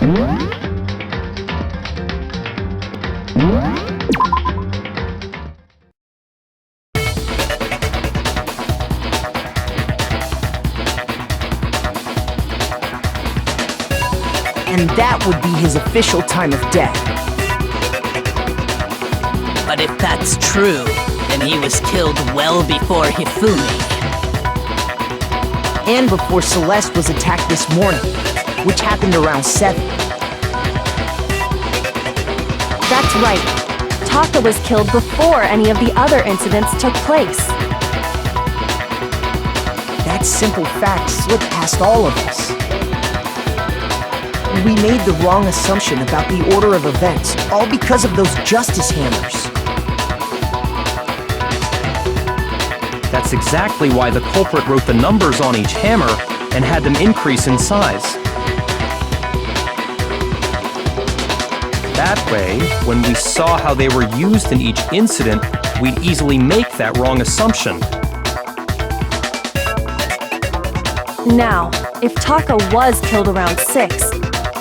And that would be his official time of death. But if that's true, then he was killed well before Hifumi. And before Celeste was attacked this morning, which happened around 7. That's right. Taka was killed before any of the other incidents took place. That simple fact slipped past all of us. We made the wrong assumption about the order of events, all because of those justice hammers. That's exactly why the culprit wrote the numbers on each hammer and had them increase in size. That way, when we saw how they were used in each incident, we'd easily make that wrong assumption. Now, if Taka was killed around 6,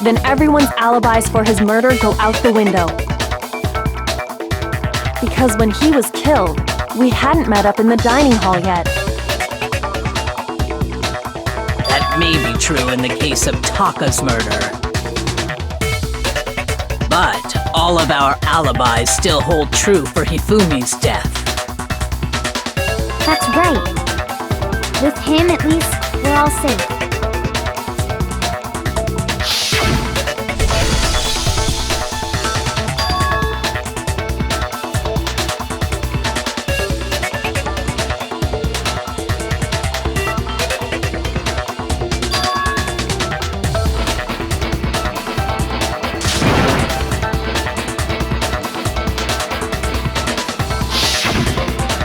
then everyone's alibis for his murder go out the window. Because when he was killed, we hadn't met up in the dining hall yet. That may be true in the case of Taka's murder. But all of our alibis still hold true for Hifumi's death. That's right. With him, at least, we're all safe.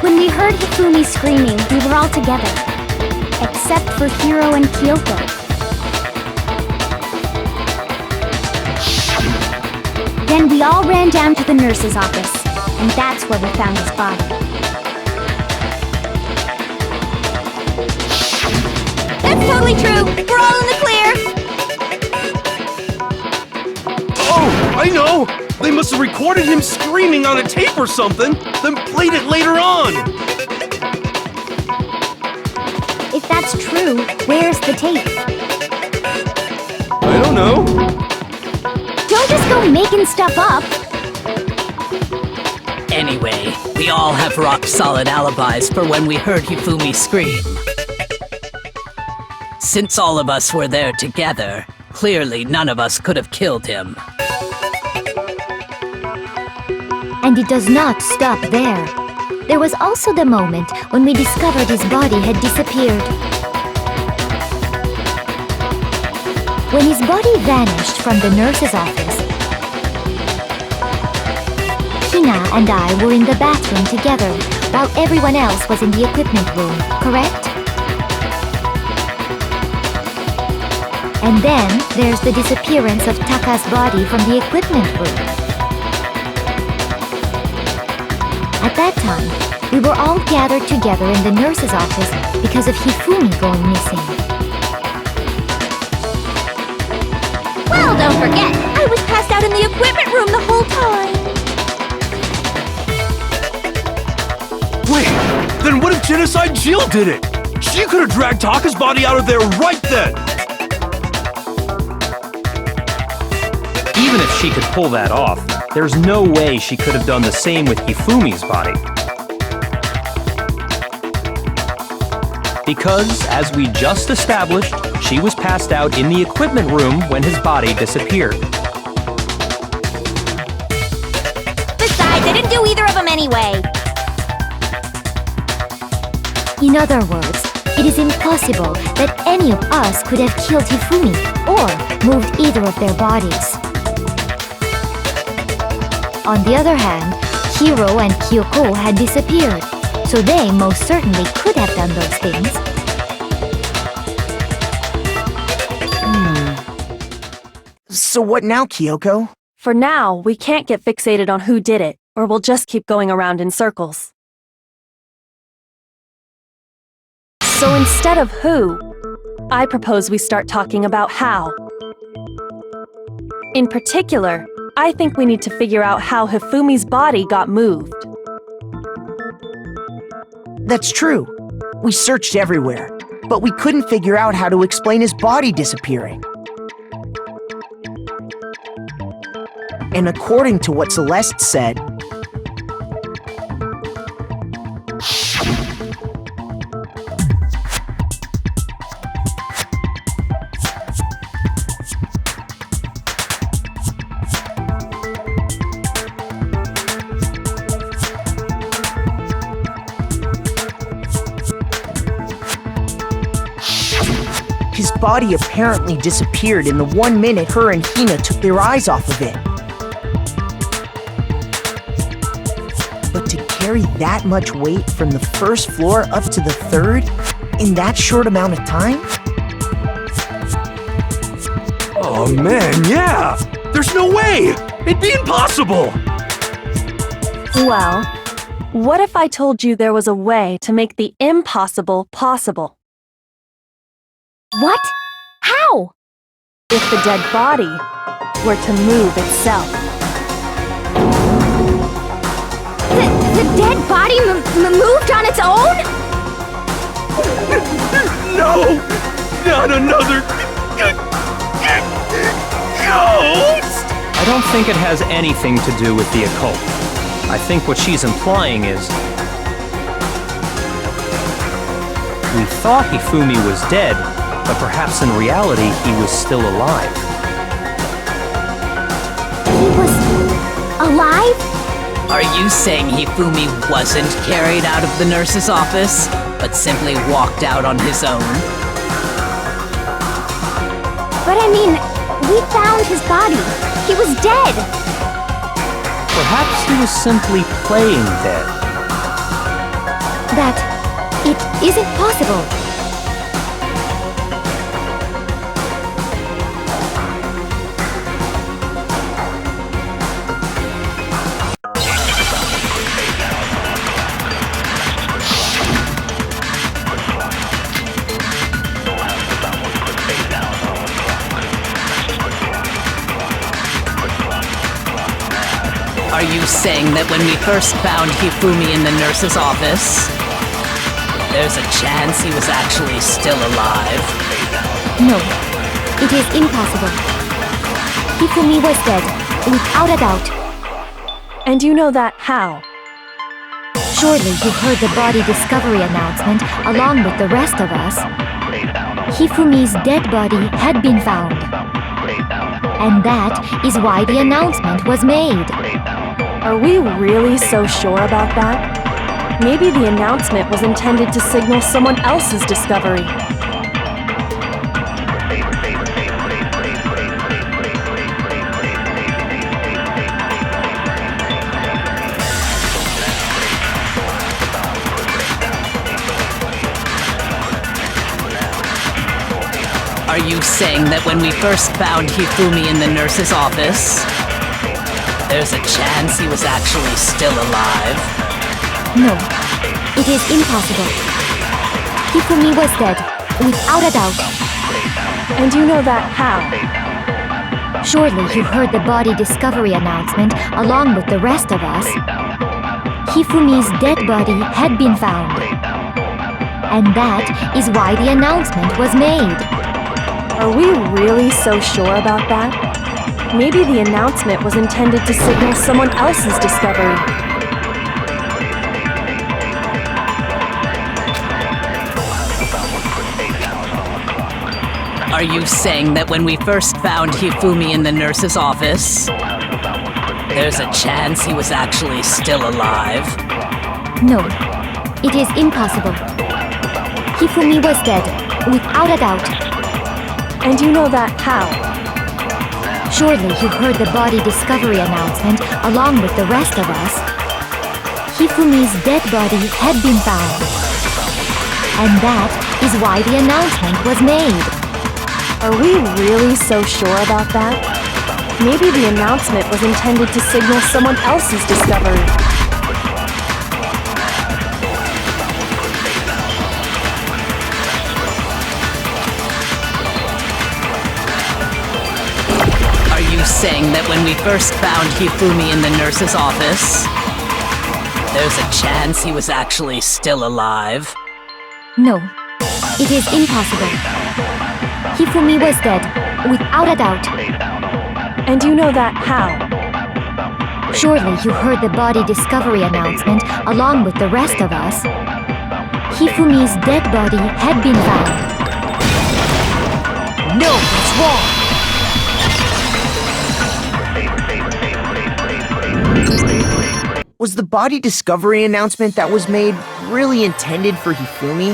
When we heard Hifumi screaming, we were all together. Except for Hiro and Kyoko. Then we all ran down to the nurse's office, and that's where we found his body. That's totally true! We're all in the clear! Oh, I know! They must have recorded him screaming on a tape or something, then played it later on! If that's true, where's the tape? I don't know. Don't just go making stuff up! Anyway, we all have rock-solid alibis for when we heard Hifumi scream. Since all of us were there together, clearly none of us could have killed him. And it does not stop there. There was also the moment when we discovered his body had disappeared. When his body vanished from the nurse's office, Hina and I were in the bathroom together while everyone else was in the equipment room, correct? And then there's the disappearance of Taka's body from the equipment room. At that time, we were all gathered together in the nurse's office because of Hifumi going missing. Well, don't forget, I was passed out in the equipment room the whole time! Wait, then what if Genocide Jill did it? She could have dragged Taka's body out of there right then! Even if she could pull that off, there's no way she could have done the same with Hifumi's body. Because, as we just established, she was passed out in the equipment room when his body disappeared. Besides, I didn't do either of them anyway! In other words, it is impossible that any of us could have killed Hifumi or moved either of their bodies. On the other hand, Hiro and Kyoko had disappeared, so they most certainly could have done those things. So what now, Kyoko? For now, we can't get fixated on who did it, or we'll just keep going around in circles. So instead of who, I propose we start talking about how. In particular, I think we need to figure out how Hifumi's body got moved. That's true. We searched everywhere, but we couldn't figure out how to explain his body disappearing. And according to what Celeste said, his body apparently disappeared in the 1 minute her and Hina took their eyes off of it. But to carry that much weight from the first floor up to the third in that short amount of time? Oh man, yeah! There's no way! It'd be impossible! Well, what if I told you there was a way to make the impossible possible? What? How? If the dead body were to move itself. The dead body moved on its own? No! Not another... ghost! I don't think it has anything to do with the occult. I think what she's implying is... we thought Hifumi was dead, but perhaps in reality he was still alive. He was alive? Are you saying Hifumi wasn't carried out of the nurse's office, but simply walked out on his own? But I mean, we found his body. He was dead. Perhaps he was simply playing dead. That it isn't possible. Are you saying that when we first found Hifumi in the nurse's office, there's a chance he was actually still alive? No, it is impossible. Hifumi was dead, without a doubt. And you know that how? Surely you heard the body discovery announcement along with the rest of us. Hifumi's dead body had been found. And that is why the announcement was made. Are we really so sure about that? Maybe the announcement was intended to signal someone else's discovery. Are you saying that when we first found Hifumi in the nurse's office, there's a chance he was actually still alive? No, it is impossible. Hifumi was dead, without a doubt. And you know that how? Surely you heard the body discovery announcement along with the rest of us. Hifumi's dead body had been found. And that is why the announcement was made. Are we really so sure about that? Maybe the announcement was intended to signal someone else's discovery. Are you saying that when we first found Hifumi in the nurse's office, there's a chance he was actually still alive? No, it is impossible. Hifumi was dead, without a doubt. And you know that how? Surely you heard the body discovery announcement along with the rest of us. Hifumi's dead body had been found. And that is why the announcement was made. Are we really so sure about that? Maybe the announcement was intended to signal someone else's discovery. saying that when we first found Hifumi in the nurse's office, there's a chance he was actually still alive? No, it is impossible. Hifumi was dead, without a doubt. And you know that how? Surely you heard the body discovery announcement along with the rest of us. Hifumi's dead body had been found. No, that's wrong! Was the body discovery announcement that was made really intended for Hifumi?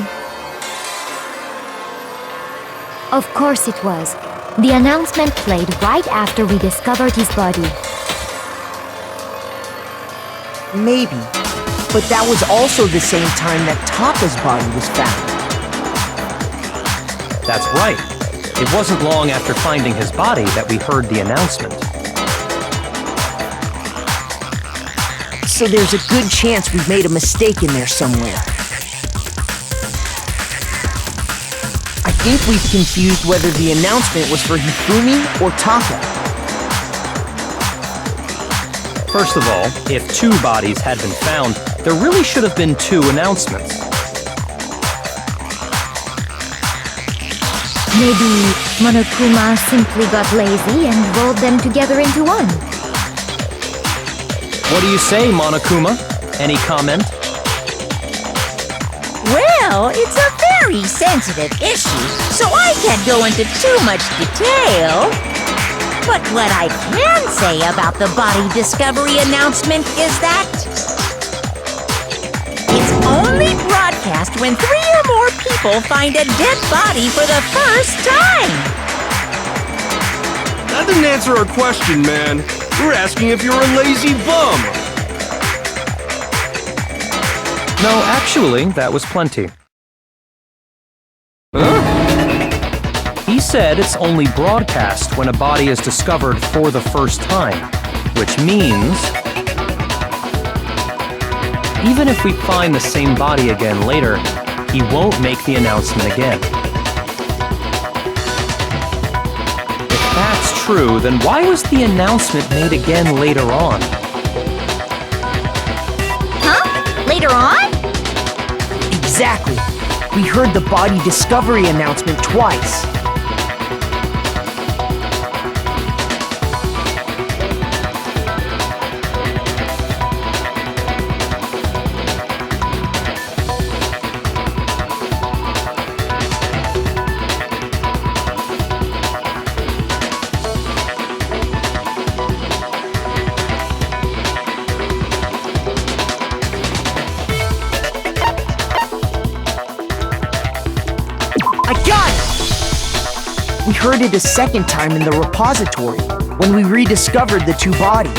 Of course it was. The announcement played right after we discovered his body. Maybe. But that was also the same time that Taka's body was found. That's right. It wasn't long after finding his body that we heard the announcement. So there's a good chance we've made a mistake in there somewhere. I think we've confused whether the announcement was for Hifumi or Taka. First of all, if 2 bodies had been found, there really should have been 2 announcements. Maybe Monokuma simply got lazy and rolled them together into one. What do you say, Monokuma? Any comment? Well, it's a very sensitive issue, so I can't go into too much detail. But what I can say about the body discovery announcement is that it's only broadcast when 3 or more people find a dead body for the first time. That didn't answer our question, man. We're asking if you're a lazy bum. No, actually, that was plenty. He said it's only broadcast when a body is discovered for the first time, which means even if we find the same body again later, he won't make the announcement again. If that's true, then why was the announcement made again later on? Huh? Later on? Exactly. We heard the body discovery announcement twice. We heard it a second time in the repository, when we rediscovered the 2 bodies.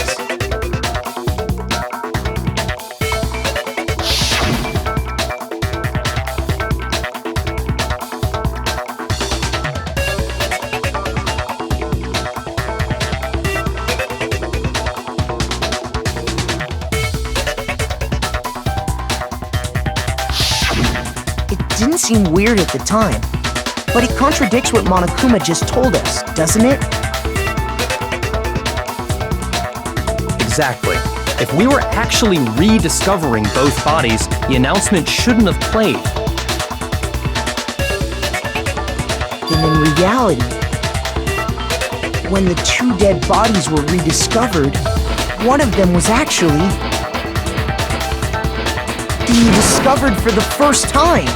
It didn't seem weird at the time. But it contradicts what Monokuma just told us, doesn't it? Exactly. If we were actually rediscovering both bodies, the announcement shouldn't have played. Then in reality, when the 2 dead bodies were rediscovered, one of them was actually being discovered for the first time.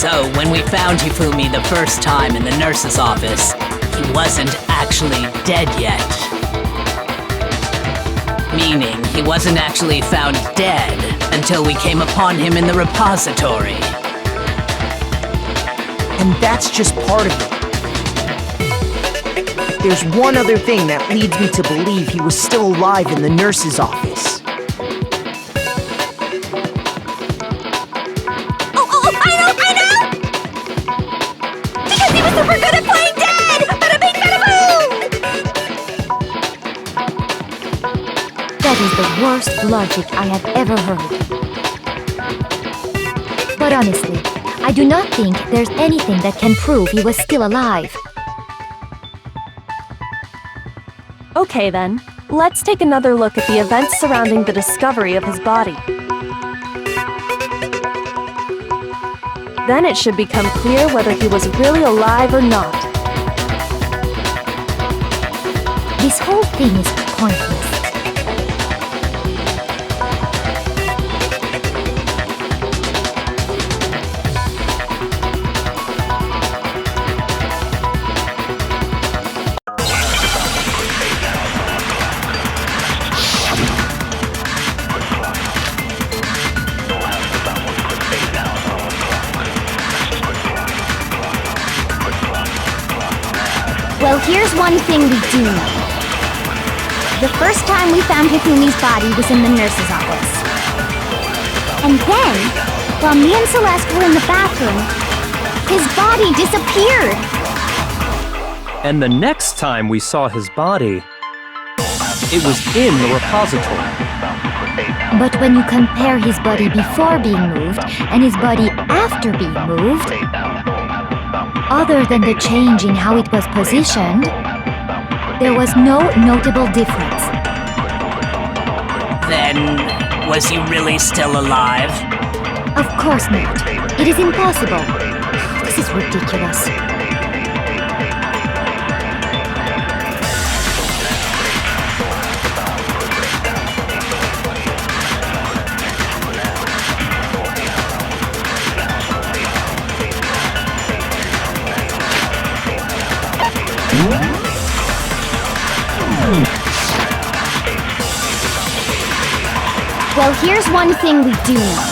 So, when we found Hifumi the first time in the nurse's office, he wasn't actually dead yet. Meaning, he wasn't actually found dead until we came upon him in the repository. And that's just part of it. There's one other thing that leads me to believe he was still alive in the nurse's office. Super good at playing dead! Bada bing, bada boom! That is the worst logic I have ever heard. But honestly, I do not think there's anything that can prove he was still alive. Okay then, let's take another look at the events surrounding the discovery of his body. Then it should become clear whether he was really alive or not. This whole thing is pointless. Well, here's one thing we do know. The first time we found Hifumi's body was in the nurse's office. And then, while me and Celeste were in the bathroom, his body disappeared. And the next time we saw his body, it was in the repository. But when you compare his body before being moved and his body after being moved, other than the change in how it was positioned, there was no notable difference. Then, was he really still alive? Of course not. It is impossible. This is ridiculous. Well, here's one thing we do know.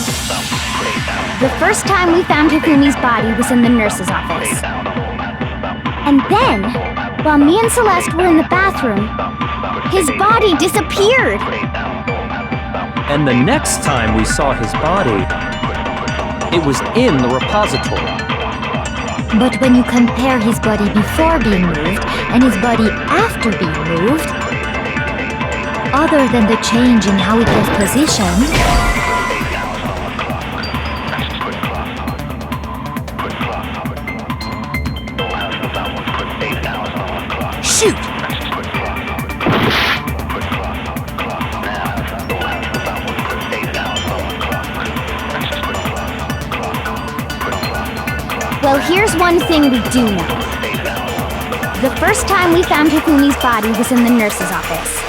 The first time we found Hifumi's body was in the nurse's office. And then, while me and Celeste were in the bathroom, his body disappeared. And the next time we saw his body, it was in the repository. But when you compare his body before being moved and his body after being moved, other than the change in how it was positioned, Shoot! Well, here's one thing we do know. The first time we found Hifumi's body was in the nurse's office.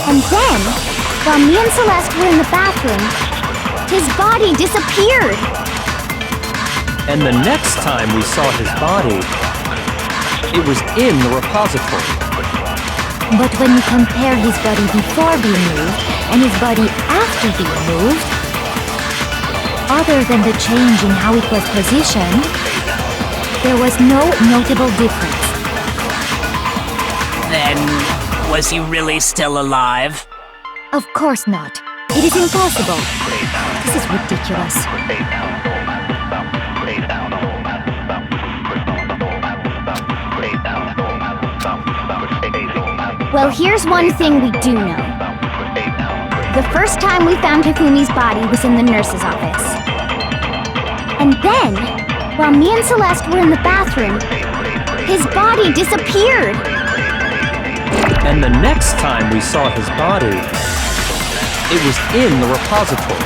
And then, while me and Celeste were in the bathroom, his body disappeared. And the next time we saw his body, it was in the repository. but when you compare his body before being moved and his body after being moved, other than the change in how it was positioned, there was no notable difference. Then, was he really still alive? Of course not. It is impossible. This is ridiculous. Well, here's one thing we do know. The first time we found Hifumi's body was in the nurse's office. And then, while me and Celeste were in the bathroom, his body disappeared. And the next time we saw his body, it was in the repository.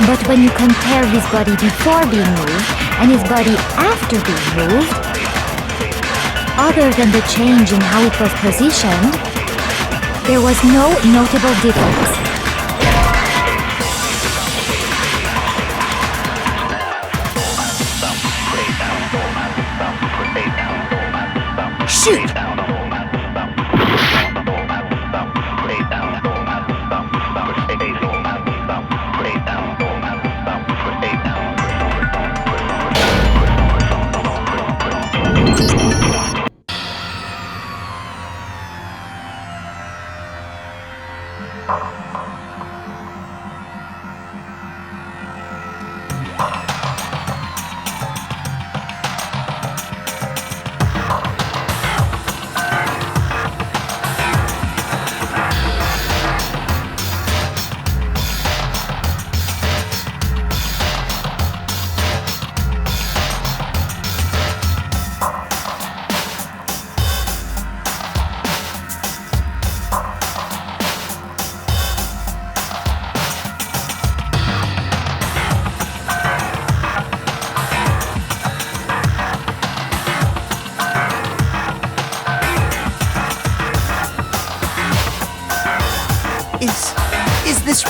But when you compare his body before being moved and his body after being moved, other than the change in how it was positioned, there was no notable difference. Shoot!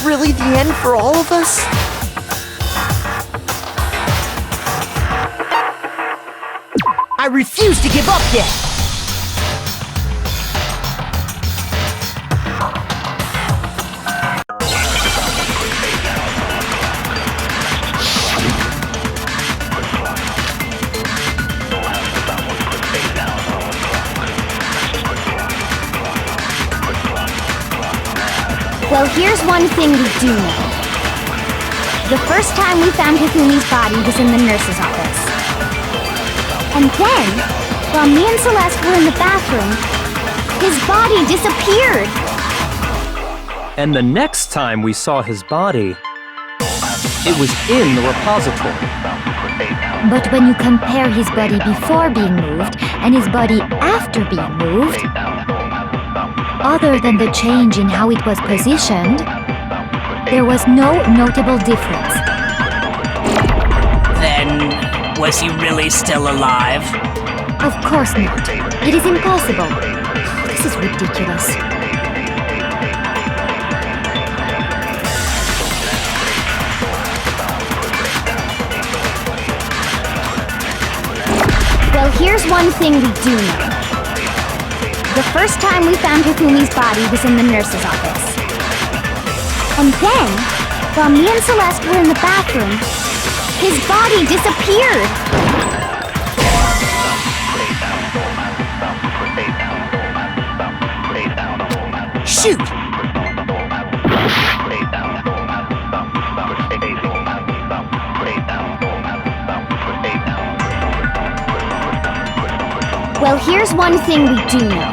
really the end for all of us? I refuse to give up yet! Well, here's one thing we do know. The first time we found Hifumi's body was in the nurse's office. And then, while me and Celeste were in the bathroom, his body disappeared. And the next time we saw his body, it was in the repository. But when you compare his body before being moved and his body after being moved, other than the change in how it was positioned, there was no notable difference. Then, was he really still alive? Of course not. It is impossible. This is ridiculous. Well, here's one thing we do know. The first time we found Hifumi's body was in the nurse's office. And then, while me and Celeste were in the bathroom, his body disappeared. Shoot! Well, here's one thing we do know.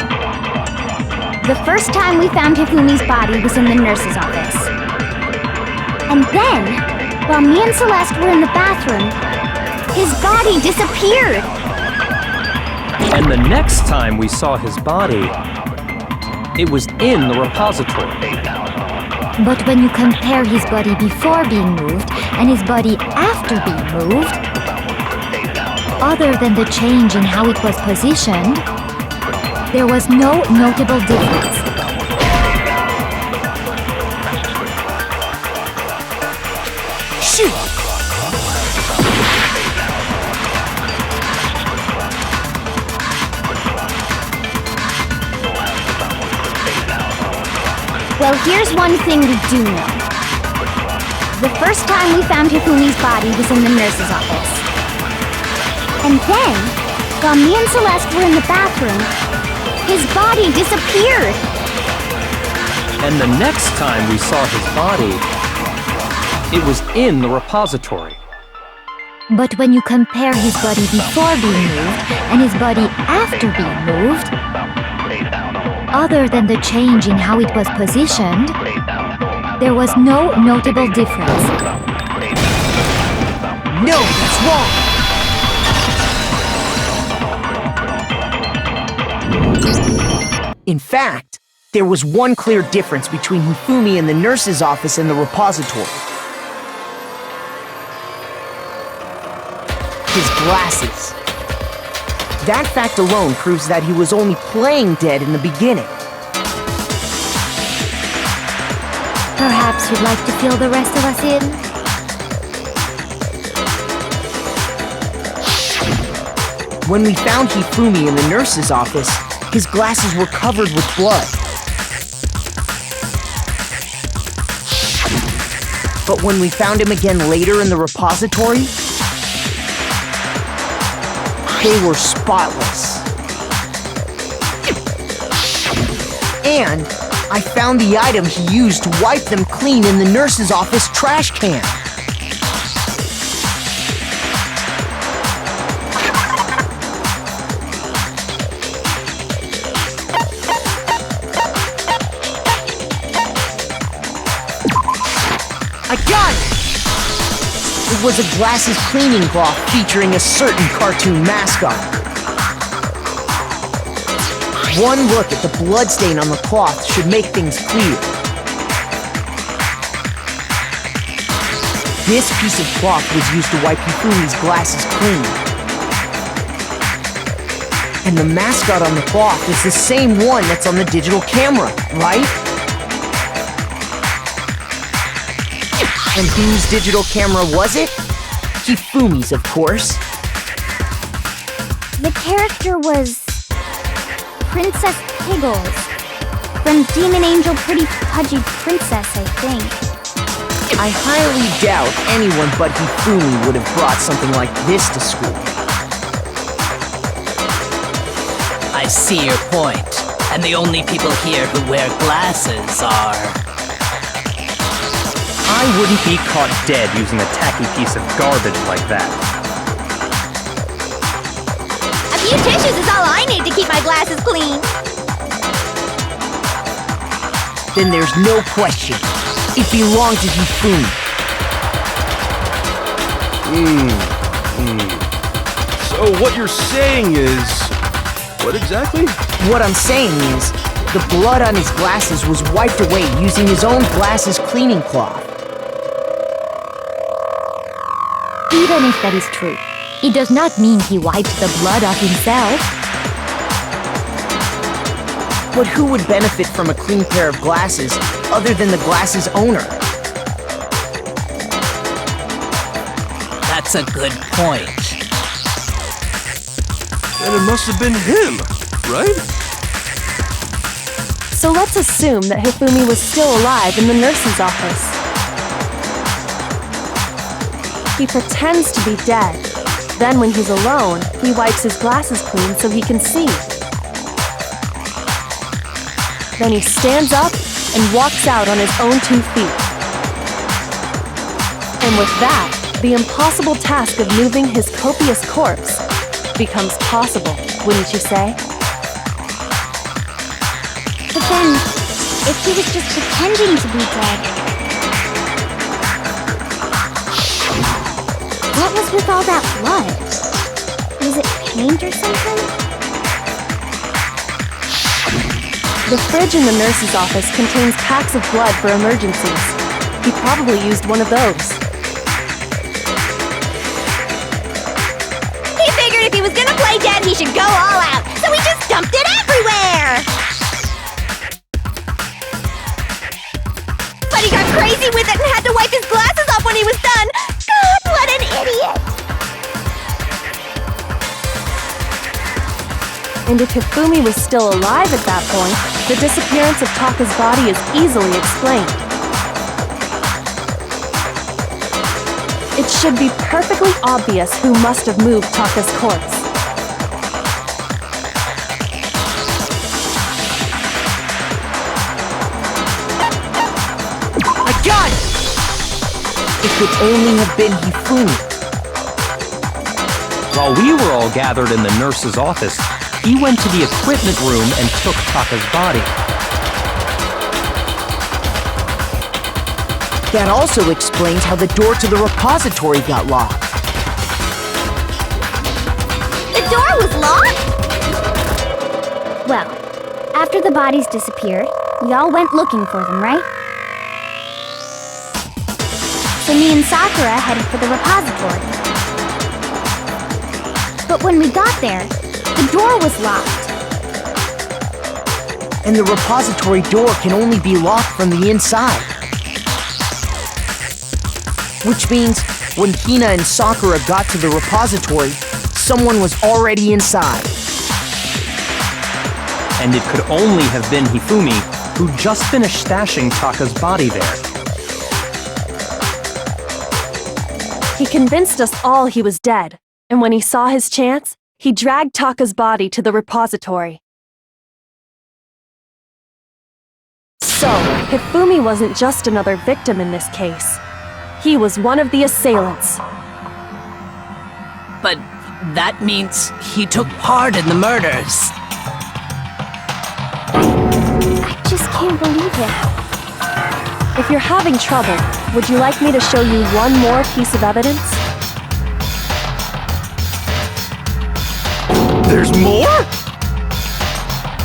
The first time we found Hifumi's body was in the nurse's office. And then, while me and Celeste were in the bathroom, his body disappeared. And the next time we saw his body, it was in the repository. But when you compare his body before being moved and his body after being moved, other than the change in how it was positioned, there was no notable difference. Shoot! Well, here's one thing we do know. The first time we found Hifumi's body was in the nurse's office. And then, while me and Celeste were in the bathroom, his body disappeared. And the next time we saw his body, it was in the repository. But when you compare his body before being moved and his body after being moved, other than the change in how it was positioned, there was no notable difference. No, that's wrong! In fact, there was one clear difference between Hifumi in the nurse's office and the repository. His glasses. That fact alone proves that he was only playing dead in the beginning. Perhaps you'd like to fill the rest of us in? When we found Hifumi in the nurse's office, his glasses were covered with blood. But when we found him again later in the repository, they were spotless. And I found the item he used to wipe them clean in the nurse's office trash can. I got it! It was a glasses cleaning cloth featuring a certain cartoon mascot. One look at the bloodstain on the cloth should make things clear. This piece of cloth was used to wipe Hifumi's glasses clean. And the mascot on the cloth is the same one that's on the digital camera, right? And whose digital camera was it? Hifumi's, of course. The character was Princess Piggles from Demon Angel Pretty Pudgy Princess, I think. I highly doubt anyone but Hifumi would have brought something like this to school. I see your point. And the only people here who wear glasses are... I wouldn't be caught dead using a tacky piece of garbage like that. A few tissues is all I need to keep my glasses clean. Then there's no question. It belonged to Hifumi. So what you're saying is... what exactly? What I'm saying is, the blood on his glasses was wiped away using his own glasses cleaning cloth. Even if that is true, it does not mean he wiped the blood off himself. But who would benefit from a clean pair of glasses other than the glasses owner? That's a good point. Then it must have been him, right? So let's assume that Hifumi was still alive in the nurse's office. He pretends to be dead. Then when he's alone, he wipes his glasses clean so he can see. Then he stands up and walks out on his own 2 feet. And with that, the impossible task of moving his copious corpse becomes possible, wouldn't you say? But then, if he was just pretending to be dead, what was with all that blood? Was it paint or something? The fridge in the nurse's office contains packs of blood for emergencies. He probably used one of those. He figured if he was gonna play dead, he should go all out, so he just dumped it everywhere! But he got crazy with it and had to wipe his glasses off when he was done! God, what an idiot! And if Hifumi was still alive at that point, the disappearance of Taka's body is easily explained. It should be perfectly obvious who must have moved Taka's corpse. I got it! It could only have been Hifumi. While we were all gathered in the nurse's office, he went to the equipment room and took Taka's body. That also explains how the door to the repository got locked. The door was locked? Well, after the bodies disappeared, we all went looking for them, right? So me and Sakura headed for the repository. But when we got there, the door was locked. And the repository door can only be locked from the inside. Which means, when Hina and Sakura got to the repository, someone was already inside. And it could only have been Hifumi, who just finished stashing Taka's body there. He convinced us all he was dead, and when he saw his chance, he dragged Taka's body to the repository. So, Hifumi wasn't just another victim in this case. He was one of the assailants. But that means he took part in the murders. I just can't believe it. If you're having trouble, would you like me to show you one more piece of evidence? There's more?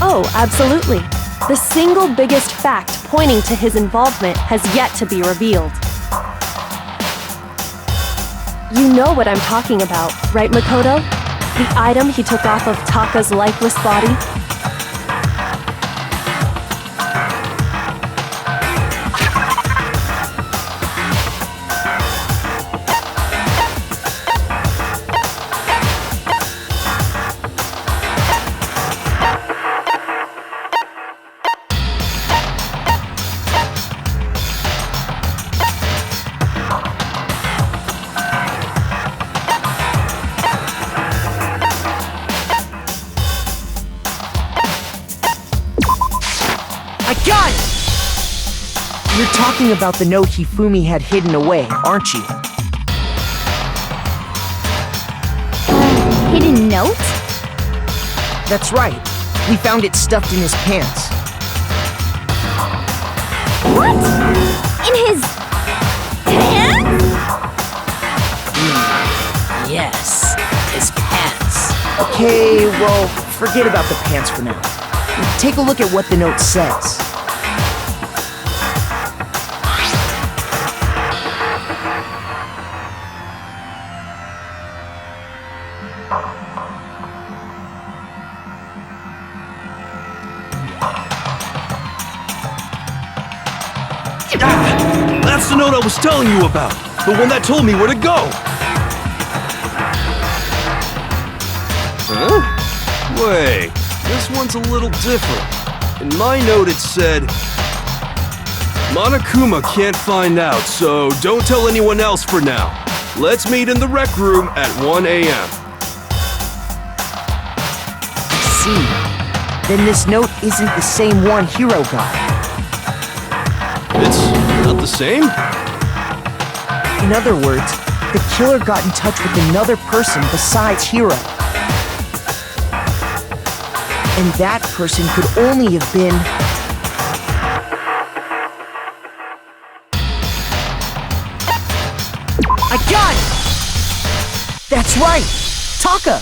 Oh, absolutely. The single biggest fact pointing to his involvement has yet to be revealed. You know what I'm talking about, right, Makoto? The item he took off of Taka's lifeless body? got it! You're talking about the note Hifumi had hidden away, aren't you? Hidden note? That's right. We found it stuffed in his pants. What? In his pants? Yes, his pants. Okay, well, forget about the pants for now. Take a look at what the note says. That's the note I was telling you about. The one that told me where to go. Huh? Wait, this one's a little different. In my note it said, Monokuma can't find out, so don't tell anyone else for now. Let's meet in the rec room at 1 a.m. I see. Then this note isn't the same one Hiro got. It's not the same? In other words, the killer got in touch with another person besides Hiro. And that person could only have been... I got it! That's right! Taka!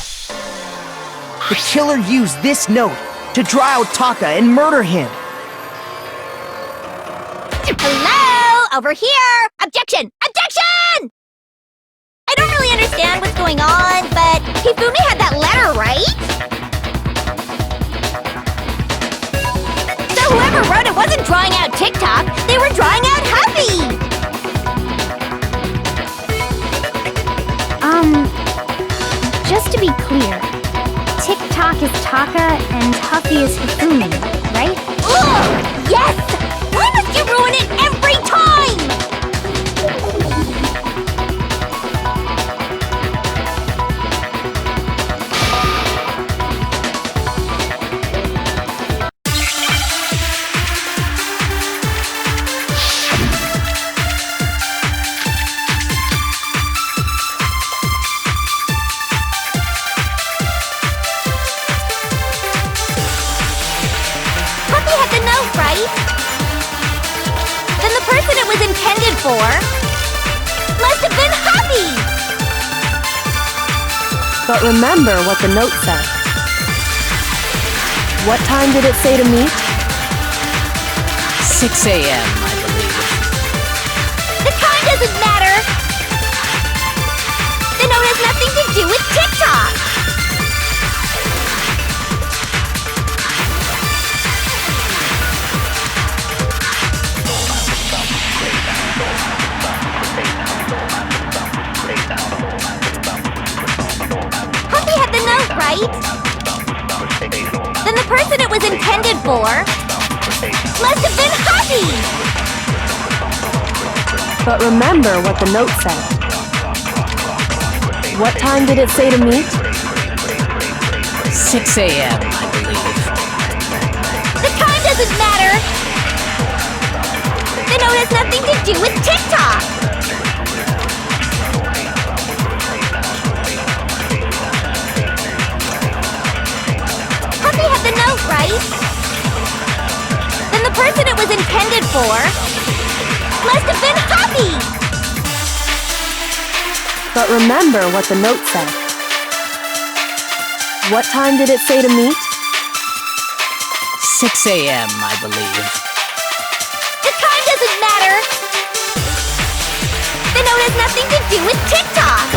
The killer used this note to draw out Taka and murder him. Hello? Over here! Objection! Objection! I don't really understand what's going on, but Hifumi had that letter, right? So whoever wrote it wasn't drawing out TikTok, they were drawing out Huffy! Just to be clear, TikTok is Taka and Huffy is Hifumi, right? Ugh! Yes! Why must you ruin it every time? Huffy had the note, right? Then the person it was intended for must have been Huffy! But remember what the note said. What time did it say to meet? 6 a.m., I believe. The time doesn't matter! The note has nothing to do with TikTok! Huffy had the note, right? Then the person it was intended for must have been Huffy! But remember what the note said. What time did it say to meet? 6 a.m., I believe. The time doesn't matter! The note has nothing to do with TikTok! Huffy had the note, right? Then the person it was intended for must have been Huffy! But remember what the note said. What time did it say to meet? 6 a.m., I believe. The time doesn't matter! The note has nothing to do with TikTok!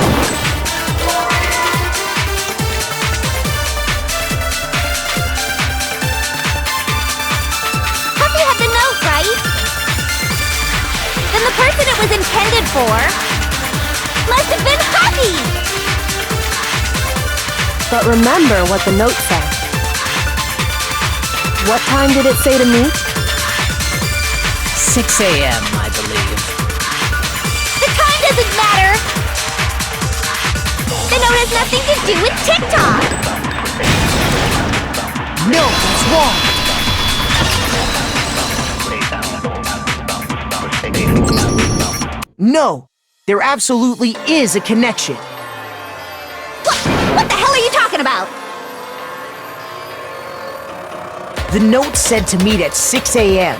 Huffy had the note, right? Then the person it was intended for must have been Huffy! But remember what the note said. What time did it say to meet? 6 a.m., I believe. The time doesn't matter! The note has nothing to do with TikTok! No, it's wrong! No, there absolutely is a connection. What the hell are you talking about? The note said to meet at 6 a.m.,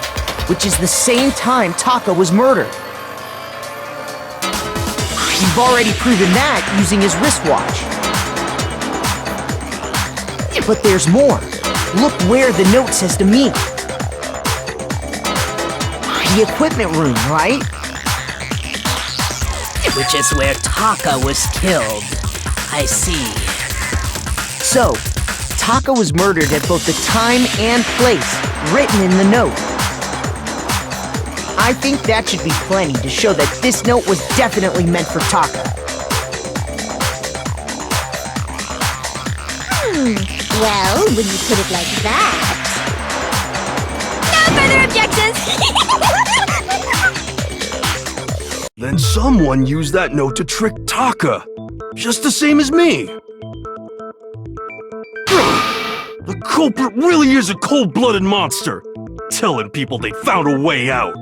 which is the same time Taka was murdered. We've already proven that using his wristwatch. But there's more. Look where the note says to meet. The equipment room, right? Which is where Taka was killed. I see. So, Taka was murdered at both the time and place written in the note. I think that should be plenty to show that this note was definitely meant for Taka. Well, when you put it like that... No further objections! Then someone used that note to trick Taka. Just the same as me. The culprit really is a cold-blooded monster. Telling people they found a way out.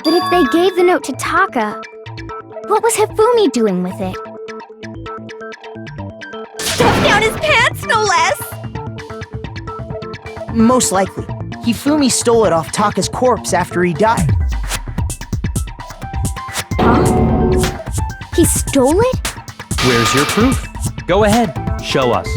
But if they gave the note to Taka, what was Hifumi doing with it? Stuffed down his pants, no less! Most likely, Hifumi stole it off Taka's corpse after he died. Huh? He stole it? Where's your proof? Go ahead, show us.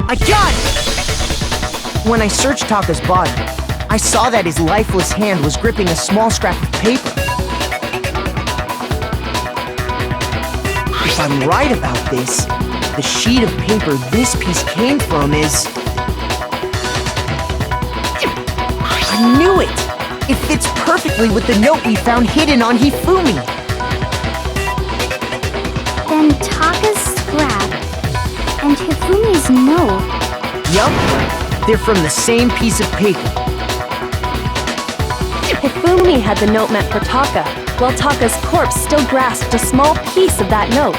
I got it! When I searched Taka's body, I saw that his lifeless hand was gripping a small scrap of paper. If I'm right about this, the sheet of paper this piece came from is... I knew it! It fits perfectly with the note we found hidden on Hifumi. Then Taka's scrap and Hifumi's note... Yup, they're from the same piece of paper. Hifumi had the note meant for Taka, while Taka's corpse still grasped a small piece of that note.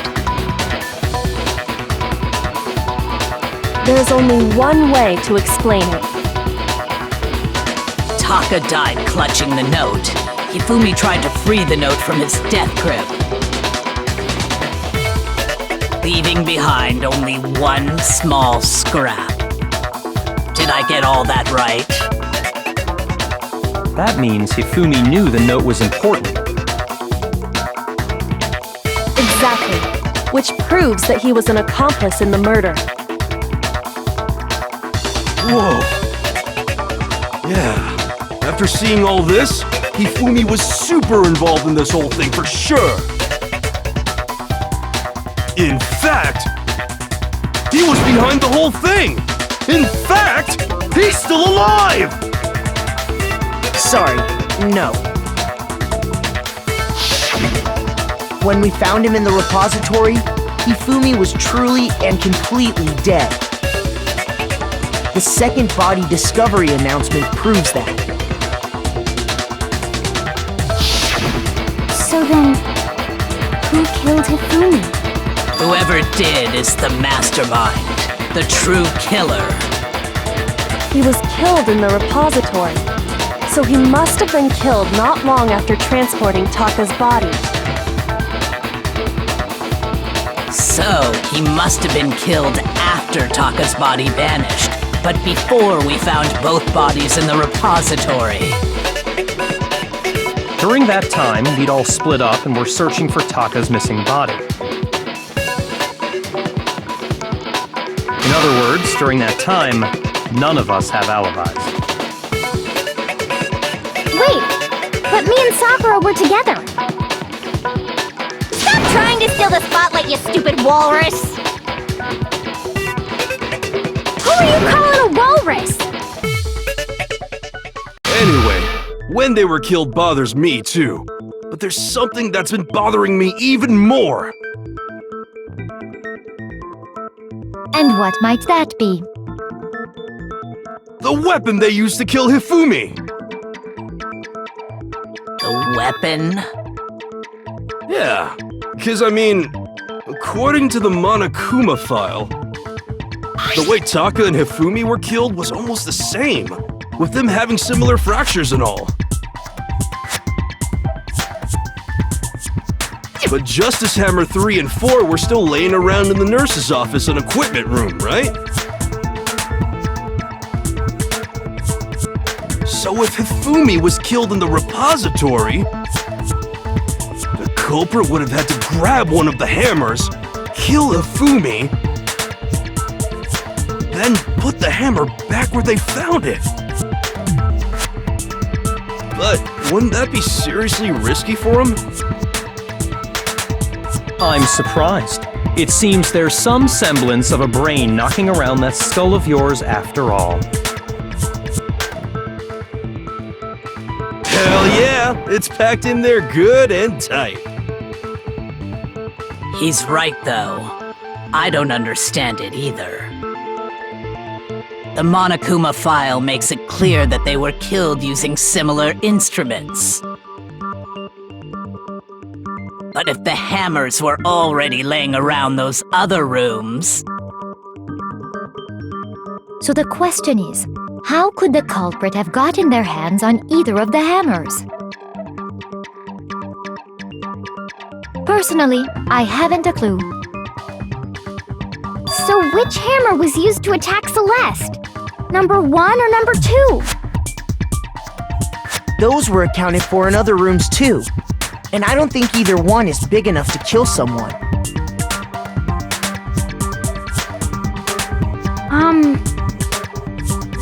There's only one way to explain it. Taka died clutching the note. Hifumi tried to free the note from its death grip, leaving behind only one small scrap. Did I get all that right? That means Hifumi knew the note was important. Exactly, which proves that he was an accomplice in the murder. Whoa. Yeah. After seeing all this, Hifumi was super involved in this whole thing for sure. In fact, he was behind the whole thing. In fact, he's still alive! Sorry, no. When we found him in the repository, Hifumi was truly and completely dead. The second body discovery announcement proves that. So then, who killed Hifumi? Whoever did is the mastermind, the true killer. He was killed in the repository, so he must have been killed not long after transporting Taka's body. So, he must have been killed after Taka's body vanished, but before we found both bodies in the repository. During that time, we'd all split up and were searching for Taka's missing body. In other words, during that time, none of us have alibis. Wait, but me and Sakura were together. Stop trying to steal the spotlight, you stupid walrus! Who are you calling a walrus? Anyway, when they were killed bothers me too. But there's something that's been bothering me even more. And what might that be? The weapon they used to kill Hifumi! The weapon? Yeah, because according to the Monokuma file, the way Taka and Hifumi were killed was almost the same, with them having similar fractures and all. But Justice Hammer 3 and 4 were still laying around in the nurse's office and equipment room, right? So if Hifumi was killed in the repository, the culprit would have had to grab one of the hammers, kill Hifumi, then put the hammer back where they found it. But wouldn't that be seriously risky for him? I'm surprised. It seems there's some semblance of a brain knocking around that skull of yours after all. Hell yeah, it's packed in there good and tight. He's right, though. I don't understand it either. The Monokuma file makes it clear that they were killed using similar instruments. But if the hammers were already laying around those other rooms... So the question is, how could the culprit have gotten their hands on either of the hammers? Personally, I haven't a clue. So which hammer was used to attack Celeste? Number 1 or number 2? Those were accounted for in other rooms too. And I don't think either one is big enough to kill someone.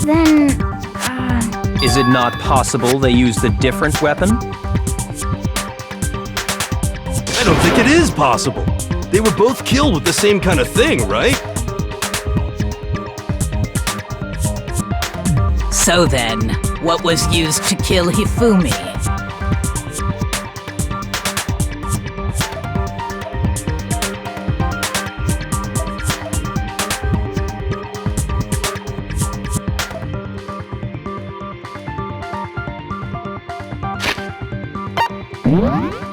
Then... Is it not possible they used a different weapon? I don't think it is possible. They were both killed with the same kind of thing, right? So then, what was used to kill Hifumi? Hmm?